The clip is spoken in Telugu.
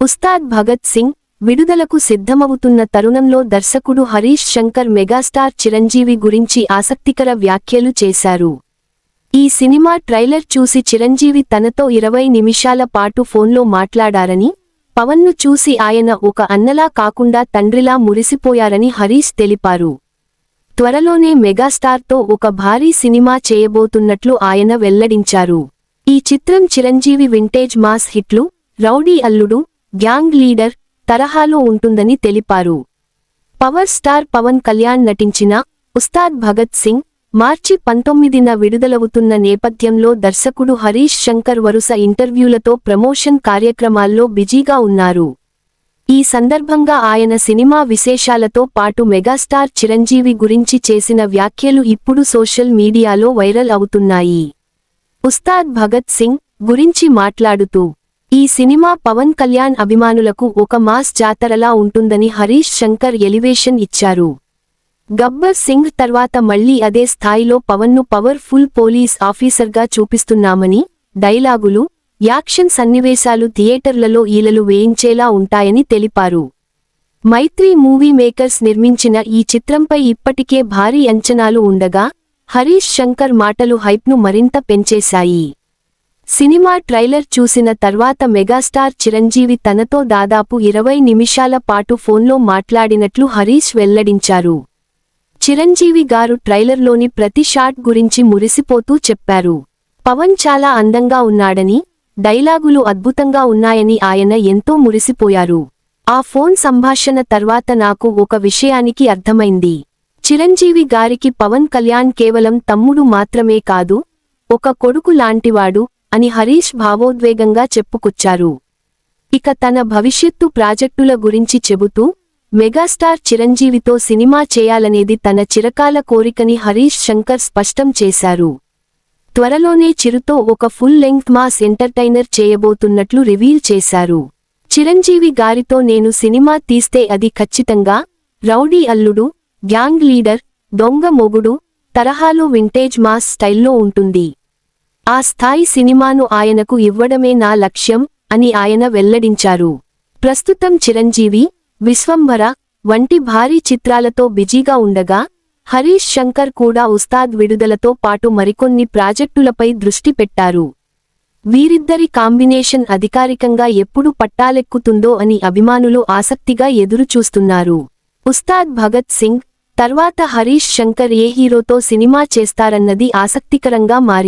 ఉస్తాద్ భగత్ సింగ్ విడుదలకు సిద్ధమవుతున్న తరుణంలో దర్శకుడు హరీష్ శంకర్ మెగాస్టార్ చిరంజీవి గురించి ఆసక్తికర వ్యాఖ్యలు చేశారు. ఈ సినిమా ట్రైలర్ చూసి చిరంజీవి తనతో 20 నిమిషాల పాటు ఫోన్లో మాట్లాడారని, పవన్ను చూసి ఆయన ఒక అన్నలా కాకుండా తండ్రిలా మురిసిపోయారని హరీష్ తెలిపారు. త్వరలోనే మెగాస్టార్తో ఒక భారీ సినిమా చేయబోతున్నట్లు ఆయన వెల్లడించారు. ఈ చిత్రం చిరంజీవి వింటేజ్ మాస్ హిట్లు, రౌడీ అల్లుడు, గ్యాంగ్ లీడర్ తరహాలో ఉంటుందని తెలిపారు. పవర్ స్టార్ పవన్ కళ్యాణ్ నటించిన ఉస్తాద్ భగత్ సింగ్ మార్చి 19న విడుదలవుతున్న నేపథ్యంలో దర్శకుడు హరీష్ శంకర్ వరుస ఇంటర్వ్యూలతో ప్రమోషన్ కార్యక్రమాల్లో బిజీగా ఉన్నారు. ఈ సందర్భంగా ఆయన సినిమా విశేషాలతో పాటు మెగాస్టార్ చిరంజీవి గురించి చేసిన వ్యాఖ్యలు ఇప్పుడు సోషల్ మీడియాలో వైరల్ అవుతున్నాయి. ఉస్తాద్ భగత్ సింగ్ గురించి మాట్లాడుతూ, ఈ సినిమా పవన్ కళ్యాణ్ అభిమానులకు ఒక మాస్ జాతరలా ఉంటుందని హరీష్ శంకర్ ఎలివేషన్ ఇచ్చారు. గబ్బర్ సింగ్ తర్వాత మళ్లీ అదే స్థాయిలో పవన్ను పవర్ ఫుల్ పోలీస్ ఆఫీసర్గా చూపిస్తున్నామని, డైలాగులు, యాక్షన్ సన్నివేశాలు థియేటర్లలో ఈలలు వేయించేలా ఉంటాయని తెలిపారు. మైత్రి మూవీ మేకర్స్ నిర్మించిన ఈ చిత్రంపై ఇప్పటికే భారీ అంచనాలు ఉండగా, హరీష్ శంకర్ మాటలు హైప్ను మరింత పెంచేశాయి. సినిమా ట్రైలర్ చూసిన తర్వాత మెగాస్టార్ చిరంజీవి తనతో దాదాపు 20 నిమిషాల పాటు ఫోన్లో మాట్లాడినట్లు హరీష్ వెల్లడించారు. చిరంజీవి గారు ట్రైలర్లోని ప్రతి షాట్ గురించి మురిసిపోతూ చెప్పారు. పవన్ చాలా అందంగా ఉన్నాడని, డైలాగులు అద్భుతంగా ఉన్నాయని ఆయన ఎంతో మురిసిపోయారు. ఆ ఫోన్ సంభాషణ తర్వాత నాకు ఒక విషయానికి అర్థమైంది. చిరంజీవి గారికి పవన్ కళ్యాణ్ కేవలం తమ్ముడు మాత్రమే కాదు, ఒక కొడుకు లాంటివాడు అని హరీష్ భావోద్వేగంగా చెప్పుకొచ్చారు. ఇక తన భవిష్యత్తు ప్రాజెక్టుల గురించి చెబుతూ, మెగాస్టార్ చిరంజీవితో సినిమా చేయాలనేది తన చిరకాల కోరికని హరీష్ శంకర్ స్పష్టం చేశారు. త్వరలోనే చిరుతో ఒక ఫుల్ లెంగ్త్ మాస్ ఎంటర్టైనర్ చేయబోతున్నట్లు రివీల్ చేశారు. చిరంజీవి గారితో నేను సినిమా తీస్తే అది ఖచ్చితంగా రౌడీ అల్లుడు, గ్యాంగ్ లీడర్, దొంగ మొగుడు తరహాలో వింటేజ్ మాస్ స్టైల్లో ఉంటుంది. ఆ స్థాయి సినిమాను ఆయనకు ఇవ్వడమే నా లక్ష్యం అని ఆయన వెల్లడించారు. ప్రస్తుతం చిరంజీవి, విశ్వంభర వంటి భారీ చిత్రాలతో బిజీగా ఉండగా, హరీష్ శంకర్ కూడా ఉస్తాద్ విడుదలతో పాటు మరికొన్ని ప్రాజెక్టులపై దృష్టి పెట్టారు. వీరిద్దరి కాంబినేషన్ అధికారికంగా ఎప్పుడు పట్టాలెక్కుతుందో అని అభిమానులు ఆసక్తిగా ఎదురుచూస్తున్నారు. ఉస్తాద్ భగత్ సింగ్ తర్వాత హరీష్ శంకర్ ఏ హీరోతో సినిమా చేస్తారన్నది ఆసక్తికరంగా మారింది.